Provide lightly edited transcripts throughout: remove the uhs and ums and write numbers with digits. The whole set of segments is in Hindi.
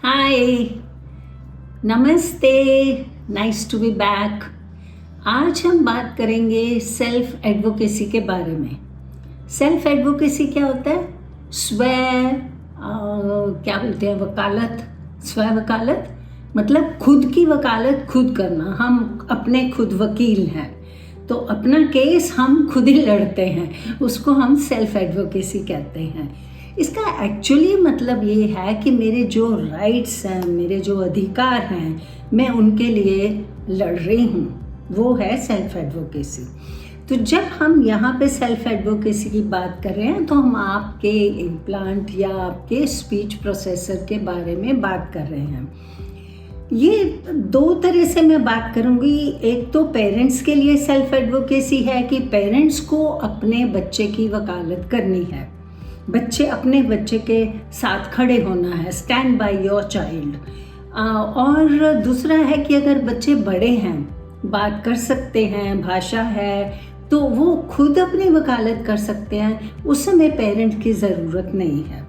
हाय, नमस्ते, नाइस टू बी बैक। आज हम बात करेंगे सेल्फ एडवोकेसी के बारे में। सेल्फ एडवोकेसी क्या होता है? क्या बोलते हैं, वकालत, स्व वकालत, मतलब खुद की वकालत खुद करना। हम अपने खुद वकील हैं, तो अपना केस हम खुद ही लड़ते हैं, उसको हम सेल्फ एडवोकेसी कहते हैं। इसका एक्चुअली मतलब ये है कि मेरे जो राइट्स हैं, मेरे जो अधिकार हैं, मैं उनके लिए लड़ रही हूँ, वो है सेल्फ एडवोकेसी। तो जब हम यहाँ पे सेल्फ एडवोकेसी की बात कर रहे हैं तो हम आपके इम्प्लांट या आपके स्पीच प्रोसेसर के बारे में बात कर रहे हैं। ये दो तरह से मैं बात करूँगी। एक तो पेरेंट्स के लिए सेल्फ एडवोकेसी है कि पेरेंट्स को अपने बच्चे की वकालत करनी है, अपने बच्चे के साथ खड़े होना है, स्टैंड बाय योर चाइल्ड। और दूसरा है कि अगर बच्चे बड़े हैं, बात कर सकते हैं, भाषा है, तो वो खुद अपनी वकालत कर सकते हैं, उस समय पेरेंट की ज़रूरत नहीं है।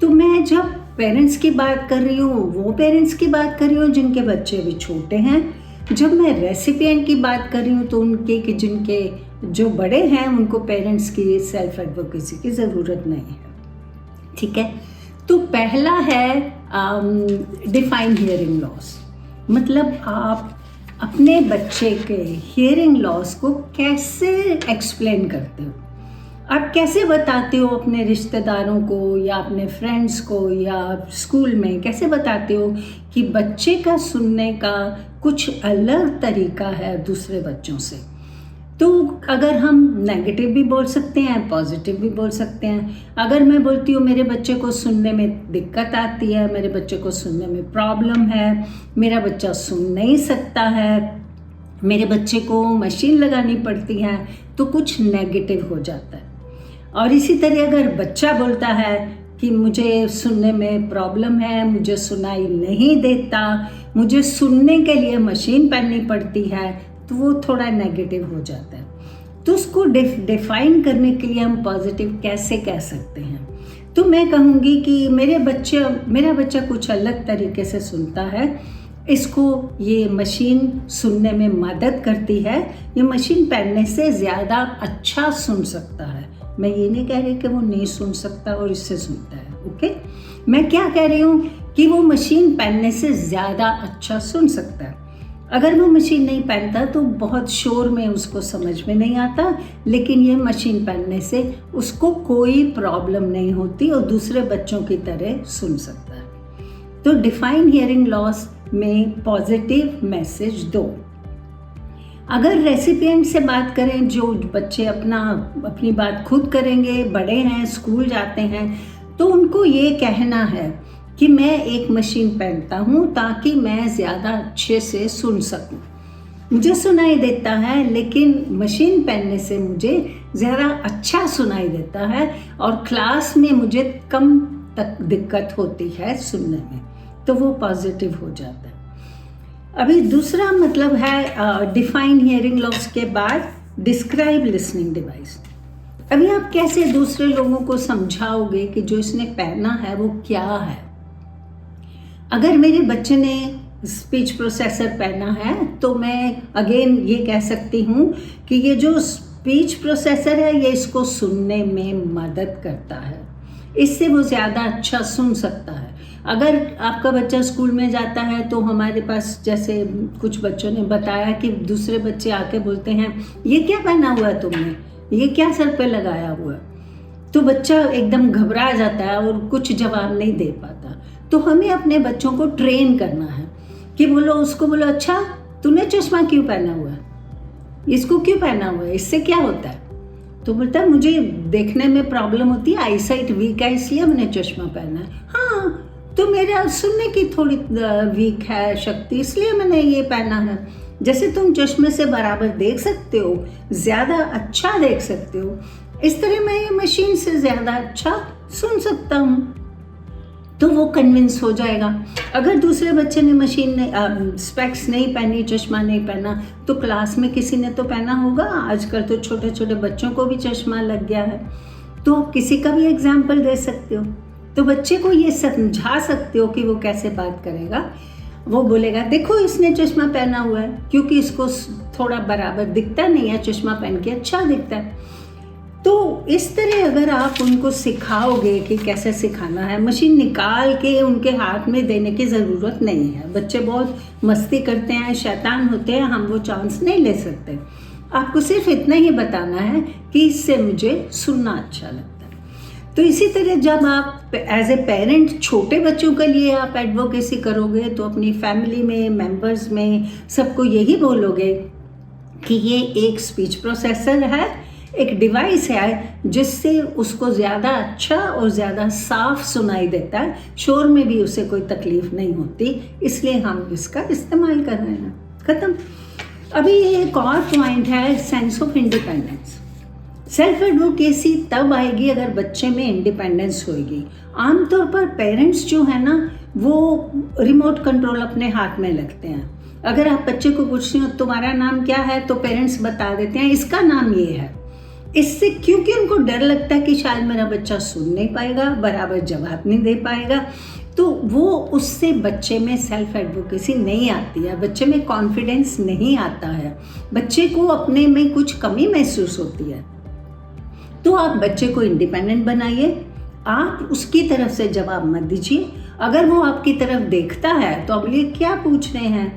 तो मैं जब पेरेंट्स की बात कर रही हूँ, वो पेरेंट्स की बात कर रही हूँ जिनके बच्चे भी छोटे हैं। जब मैं रेसिपिएंट की बात कर रही हूँ तो उनके कि जिनके जो बड़े हैं, उनको पेरेंट्स की सेल्फ एडवोकेसी की ज़रूरत नहीं है। ठीक है, तो पहला है डिफाइन हियरिंग लॉस। मतलब आप अपने बच्चे के हियरिंग लॉस को कैसे एक्सप्लेन करते हो, आप कैसे बताते हो अपने रिश्तेदारों को या अपने फ्रेंड्स को या स्कूल में कैसे बताते हो कि बच्चे का सुनने का कुछ अलग तरीका है दूसरे बच्चों से। तो अगर हम नेगेटिव भी बोल सकते हैं, पॉजिटिव भी बोल सकते हैं। अगर मैं बोलती हूँ मेरे बच्चे को सुनने में दिक्कत आती है, मेरे बच्चे को सुनने में प्रॉब्लम है, मेरा बच्चा सुन नहीं सकता है, मेरे बच्चे को मशीन लगानी पड़ती है, तो कुछ नेगेटिव हो जाता है। और इसी तरह अगर बच्चा बोलता है कि मुझे सुनने में प्रॉब्लम है, मुझे सुनाई नहीं देता, मुझे सुनने के लिए मशीन पहननी पड़ती है, तो वो थोड़ा नेगेटिव हो जाता है। तो उसको डिफाइन करने के लिए हम पॉजिटिव कैसे कह सकते हैं? तो मैं कहूँगी कि मेरा बच्चा कुछ अलग तरीके से सुनता है, इसको ये मशीन सुनने में मदद करती है, ये मशीन पहनने से ज़्यादा अच्छा सुन सकता है। मैं ये नहीं कह रही कि वो नहीं सुन सकता और इससे सुनता है, ओके। मैं क्या कह रही हूँ कि वो मशीन पहनने से ज़्यादा अच्छा सुन सकता है। अगर वो मशीन नहीं पहनता तो बहुत शोर में उसको समझ में नहीं आता, लेकिन ये मशीन पहनने से उसको कोई प्रॉब्लम नहीं होती और दूसरे बच्चों की तरह सुन सकता है। तो डिफाइन हियरिंग लॉस में पॉजिटिव मैसेज दो। अगर रेसिपिएंट से बात करें, जो बच्चे अपनी बात खुद करेंगे, बड़े हैं, स्कूल जाते हैं, तो उनको ये कहना है कि मैं एक मशीन पहनता हूँ ताकि मैं ज़्यादा अच्छे से सुन सकूँ। मुझे सुनाई देता है, लेकिन मशीन पहनने से मुझे ज़्यादा अच्छा सुनाई देता है और क्लास में मुझे कम तक दिक्कत होती है सुनने में, तो वो पॉजिटिव हो जाता है। अभी दूसरा मतलब है डिफाइन हियरिंग लॉस के बाद डिस्क्राइब लिसनिंग डिवाइस। अभी आप कैसे दूसरे लोगों को समझाओगे कि जो इसने पहना है वो क्या है? अगर मेरे बच्चे ने स्पीच प्रोसेसर पहना है तो मैं अगेन ये कह सकती हूँ कि ये जो स्पीच प्रोसेसर है ये इसको सुनने में मदद करता है, इससे वो ज़्यादा अच्छा सुन सकता है। अगर आपका बच्चा स्कूल में जाता है तो हमारे पास, जैसे कुछ बच्चों ने बताया कि दूसरे बच्चे आके बोलते हैं ये क्या पहना हुआ है तुमने, ये क्या सर पे लगाया हुआ है, तो बच्चा एकदम घबरा जाता है और कुछ जवाब नहीं दे पाता। तो हमें अपने बच्चों को ट्रेन करना है कि उसको बोलो अच्छा तूने चश्मा क्यों पहना हुआ है, इसको क्यों पहना हुआ है, इससे क्या होता है? तो बोलता है मुझे देखने में प्रॉब्लम होती है, आई साइट वीक है, इसलिए मैंने चश्मा पहना है। हाँ, तो मेरा सुनने की थोड़ी वीक है शक्ति, इसलिए मैंने ये पहना है। जैसे तुम चश्मे से बराबर देख सकते हो, ज़्यादा अच्छा देख सकते हो, इस तरह मैं ये मशीन से ज़्यादा अच्छा सुन सकता हूँ। तो वो कन्विंस हो जाएगा। अगर दूसरे बच्चे ने स्पेक्स नहीं पहनी, चश्मा नहीं पहना, तो क्लास में किसी ने तो पहना होगा। आजकल तो छोटे छोटे बच्चों को भी चश्मा लग गया है, तो आप किसी का भी एग्जाम्पल दे सकते हो। तो बच्चे को ये समझा सकते हो कि वो कैसे बात करेगा। वो बोलेगा देखो इसने चश्मा पहना हुआ है, क्योंकि इसको थोड़ा बराबर दिखता नहीं है, चश्मा पहन के अच्छा दिखता है। तो इस तरह अगर आप उनको सिखाओगे कि कैसे सिखाना है, मशीन निकाल के उनके हाथ में देने की ज़रूरत नहीं है। बच्चे बहुत मस्ती करते हैं, शैतान होते हैं, हम वो चांस नहीं ले सकते। आपको सिर्फ इतना ही बताना है कि इससे मुझे सुनना अच्छा लगता है। तो इसी तरह जब आप एज ए पेरेंट छोटे बच्चों के लिए आप एडवोकेसी करोगे तो अपनी फैमिली में मेंबर्स में सबको यही बोलोगे कि ये एक स्पीच प्रोसेसर है, एक डिवाइस है जिससे उसको ज़्यादा अच्छा और ज़्यादा साफ सुनाई देता है, शोर में भी उसे कोई तकलीफ नहीं होती, इसलिए हम इसका इस्तेमाल कर रहे हैं। ख़त्म। अभी एक और पॉइंट है sense of independence. Self advocacy तब आएगी अगर बच्चे में इंडिपेंडेंस होगी। आमतौर पर पेरेंट्स जो है ना वो रिमोट कंट्रोल अपने हाथ में लगते हैं। अगर आप बच्चे को पूछते हो तुम्हारा नाम क्या है तो पेरेंट्स बता देते हैं इसका नाम ये है। इससे क्योंकि उनको डर लगता है कि शायद मेरा बच्चा सुन नहीं पाएगा, बराबर जवाब नहीं दे पाएगा, तो वो उससे बच्चे में सेल्फ एडवोकेसी नहीं आती है, बच्चे में कॉन्फिडेंस नहीं आता है, बच्चे को अपने में कुछ कमी महसूस होती है। तो आप बच्चे को इंडिपेंडेंट बनाइए, आप उसकी तरफ से जवाब मत दीजिए। अगर वो आपकी तरफ देखता है तो अब ये क्या पूछ रहे हैं,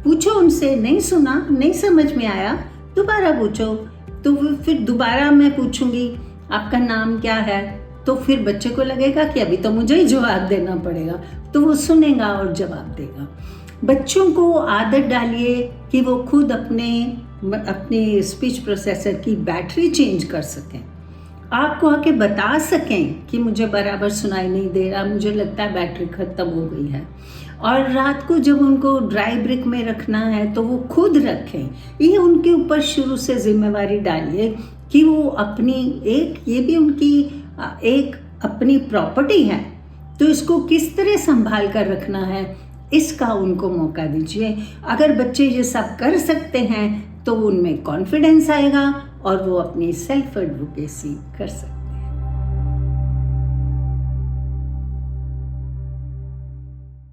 पूछो उनसे, नहीं सुना, नहीं समझ में आया, दोबारा पूछो। तो फिर दोबारा मैं पूछूंगी आपका नाम क्या है, तो फिर बच्चे को लगेगा कि अभी तो मुझे ही जवाब देना पड़ेगा, तो वो सुनेगा और जवाब देगा। बच्चों को आदत डालिए कि वो खुद अपने स्पीच प्रोसेसर की बैटरी चेंज कर सकें, आपको आके बता सकें कि मुझे बराबर सुनाई नहीं दे रहा, मुझे लगता है बैटरी ख़त्म हो गई है। और रात को जब उनको ड्राई ब्रिक में रखना है तो वो खुद रखें। ये उनके ऊपर शुरू से जिम्मेवारी डालिए कि वो अपनी ये भी उनकी एक अपनी प्रॉपर्टी है, तो इसको किस तरह संभाल कर रखना है इसका उनको मौका दीजिए। अगर बच्चे ये सब कर सकते हैं तो उनमें कॉन्फिडेंस आएगा और वो अपनी सेल्फ एडवोकेसी कर सकते हैं।